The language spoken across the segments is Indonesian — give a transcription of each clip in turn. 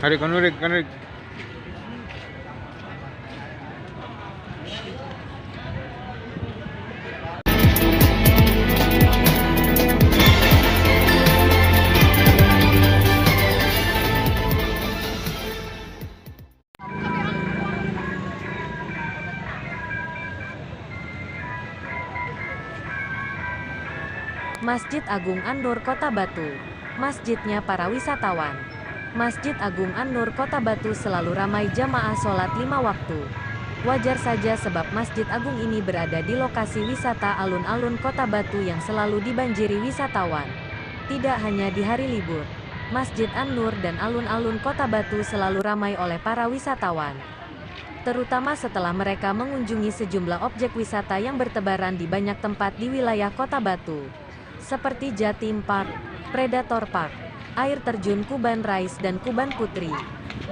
Karik. Masjid Agung An-Nur Kota Batu. Masjidnya para wisatawan. Masjid Agung An-Nur Kota Batu selalu ramai jamaah sholat 5 waktu. Wajar saja sebab Masjid Agung ini berada di lokasi wisata alun-alun Kota Batu yang selalu dibanjiri wisatawan. Tidak hanya di hari libur, Masjid An-Nur dan alun-alun Kota Batu selalu ramai oleh para wisatawan. Terutama setelah mereka mengunjungi sejumlah objek wisata yang bertebaran di banyak tempat di wilayah Kota Batu. Seperti Jatim Park, Predator Park, air terjun Kuban Rais dan Kuban Putri,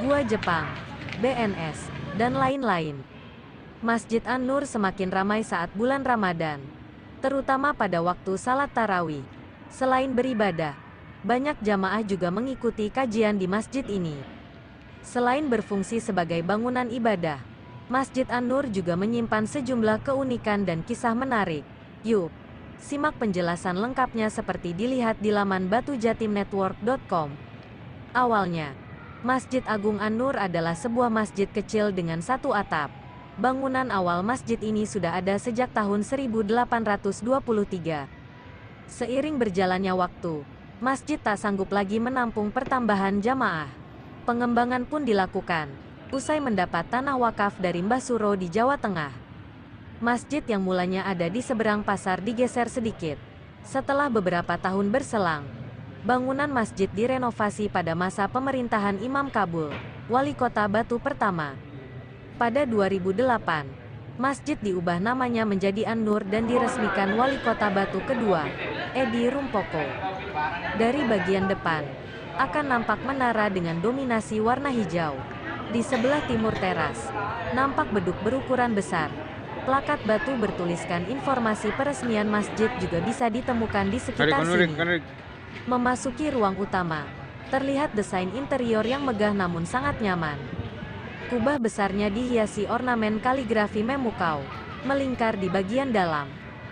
Gua Jepang, BNS, dan lain-lain. Masjid An-Nur semakin ramai saat bulan Ramadan, terutama pada waktu salat tarawih. Selain beribadah, banyak jamaah juga mengikuti kajian di masjid ini. Selain berfungsi sebagai bangunan ibadah, Masjid An-Nur juga menyimpan sejumlah keunikan dan kisah menarik. Yuk, simak penjelasan lengkapnya seperti dilihat di laman batujatimnetwork.com. Awalnya, Masjid Agung An-Nur adalah sebuah masjid kecil dengan satu atap. Bangunan awal masjid ini sudah ada sejak tahun 1823. Seiring berjalannya waktu, masjid tak sanggup lagi menampung pertambahan jamaah. Pengembangan pun dilakukan, usai mendapat tanah wakaf dari Mbah Suro di Jawa Tengah. Masjid yang mulanya ada di seberang pasar digeser sedikit. Setelah beberapa tahun berselang, bangunan masjid direnovasi pada masa pemerintahan Imam Kabul, Wali Kota Batu pertama. Pada 2008, masjid diubah namanya menjadi An-Nur dan diresmikan Wali Kota Batu kedua, Edi Rumpoko. Dari bagian depan, akan nampak menara dengan dominasi warna hijau. Di sebelah timur teras, nampak beduk berukuran besar. Plakat batu bertuliskan informasi peresmian masjid juga bisa ditemukan di sekitar sini. Memasuki ruang utama, terlihat desain interior yang megah namun sangat nyaman. Kubah besarnya dihiasi ornamen kaligrafi memukau, melingkar di bagian dalam.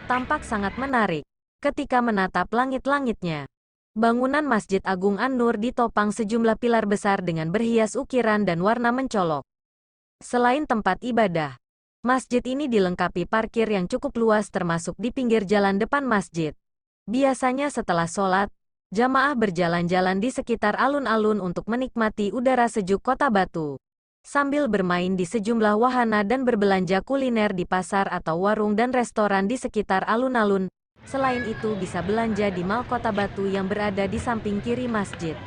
Tampak sangat menarik ketika menatap langit-langitnya. Bangunan Masjid Agung An-Nur ditopang sejumlah pilar besar dengan berhias ukiran dan warna mencolok. Selain tempat ibadah, masjid ini dilengkapi parkir yang cukup luas termasuk di pinggir jalan depan masjid. Biasanya setelah sholat, jamaah berjalan-jalan di sekitar alun-alun untuk menikmati udara sejuk Kota Batu, sambil bermain di sejumlah wahana dan berbelanja kuliner di pasar atau warung dan restoran di sekitar alun-alun. Selain itu bisa belanja di Mall Kota Batu yang berada di samping kiri masjid.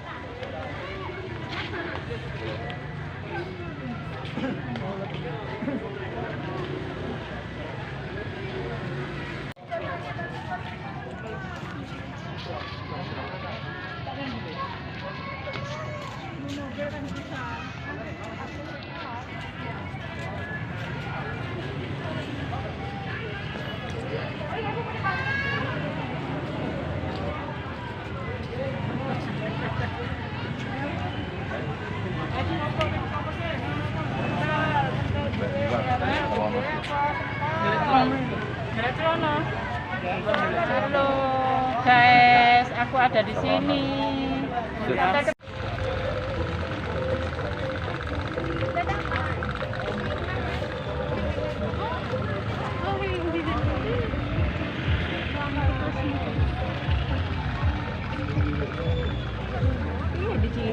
Halo guys, aku ada di sini. Iya di sini.